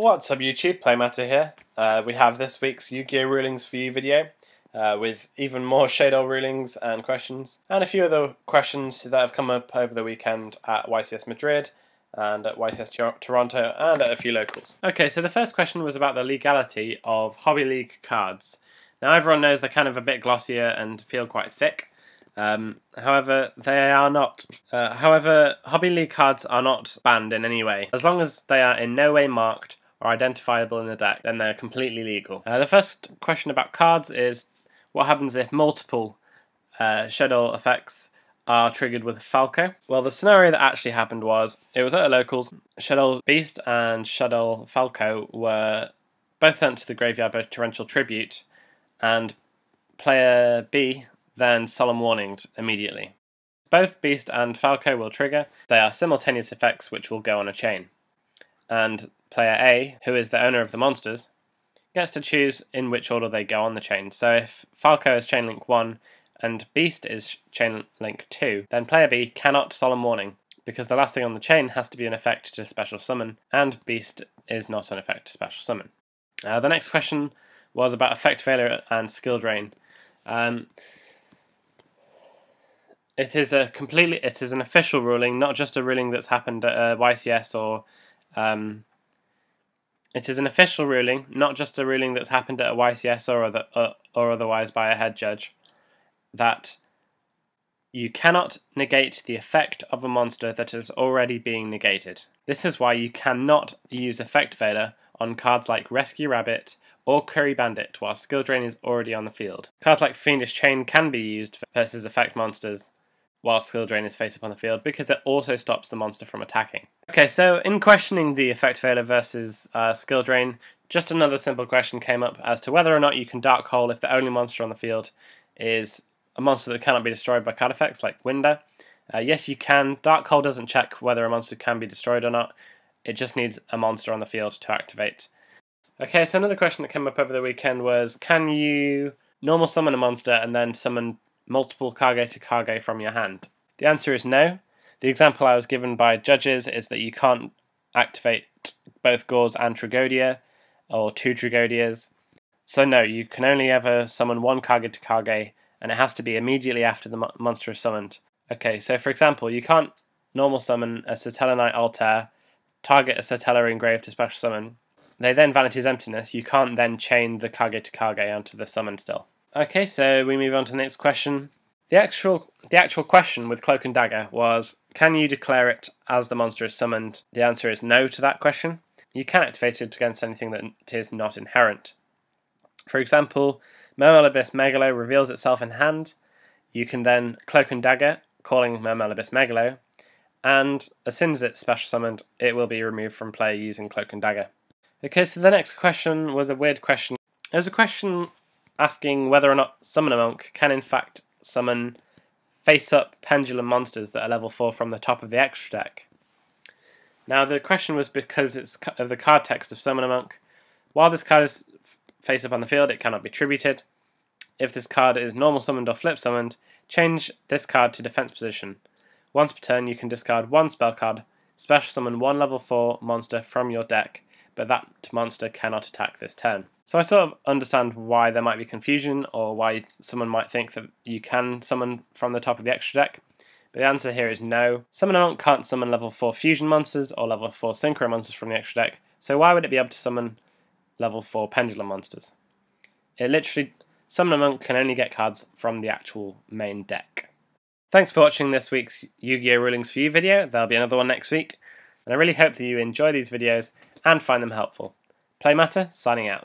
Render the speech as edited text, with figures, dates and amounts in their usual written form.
What's up YouTube, Playmatter here. We have this week's Yu-Gi-Oh! Rulings for you video with even more Shaddoll Rulings and questions, and a few other questions that have come up over the weekend at YCS Madrid and at YCS Toronto and at a few locals. Okay, so the first question was about the legality of Hobby League cards. Now everyone knows they're kind of a bit glossier and feel quite thick. However, they are not. Hobby League cards are not banned in any way. As long as they are in no way marked or identifiable in the deck, then they're completely legal. The first question about cards is, what happens if multiple Shaddoll effects are triggered with Falco? Well, the scenario that actually happened was, it was at a locals, Shaddoll Beast and Shaddoll Falco were both sent to the graveyard by Torrential Tribute, and player B then Solemn Warninged immediately. Both Beast and Falco will trigger. They are simultaneous effects which will go on a chain. And player A, who is the owner of the monsters, gets to choose in which order they go on the chain. So if Falco is chain link 1 and Beast is chain link 2, then player B cannot Solemn Warning, because the last thing on the chain has to be an effect to special summon, and Beast is not an effect to special summon. The next question was about effect veielr and skill drain. It is an official ruling, not just a ruling that's happened at YCS or it is an official ruling, not just a ruling that's happened at a YCS or otherwise by a head judge, that you cannot negate the effect of a monster that is already being negated. This is why you cannot use effect veielr on cards like Rescue Rabbit or Curry Bandit while skill drain is already on the field. Cards like Fiendish Chain can be used versus effect monsters while skill drain is face up on the field, because it also stops the monster from attacking. Okay, so in questioning the effect veielr versus skill drain, just another simple question came up as to whether or not you can Dark Hole if the only monster on the field is a monster that cannot be destroyed by card effects like Winder. Yes, you can. Dark Hole doesn't check whether a monster can be destroyed or not. It just needs a monster on the field to activate. Okay, so another question that came up over the weekend was, can you normal summon a monster and then summon multiple kagetokage from your hand? The answer is no. The example I was given by judges is that you can't activate both Gores and Tragodia, or two Tragodias. So no, you can only ever summon one kagetokage, and it has to be immediately after the monster is summoned. Okay, so for example, you can't normal summon a Satellarknight Altair, target a Satellar engraved to special summon. They then Vanity's Emptiness. You can't then chain the kagetokage onto the summon still. Okay, so we move on to the next question. The actual question with Cloak and Dagger was, can you declare it as the monster is summoned? The answer is no to that question. You can activate it against anything that is not inherent. For example, Mermelibis Megalo reveals itself in hand. You can then Cloak and Dagger, calling Mermelibis Megalo, and as soon as it's special summoned, it will be removed from play using Cloak and Dagger. Okay, so the next question was a weird question. It was a question asking whether or not Summoner Monk can in fact summon face-up pendulum monsters that are level 4 from the top of the extra deck. Now the question was because it's of the card text of Summoner Monk. While this card is face-up on the field, it cannot be tributed. If this card is normal summoned or flip summoned, change this card to defense position. Once per turn you can discard one spell card, special summon one level 4 monster from your deck, but that monster cannot attack this turn. So I sort of understand why there might be confusion, or why someone might think that you can summon from the top of the extra deck, but the answer here is no. Summoner Monk can't summon level 4 fusion monsters or level 4 synchro monsters from the extra deck, so why would it be able to summon level 4 pendulum monsters? Summoner Monk can only get cards from the actual main deck. Thanks for watching this week's Yu-Gi-Oh! Rulings for You video. There'll be another one next week, and I really hope that you enjoy these videos and find them helpful. Playmatter, signing out.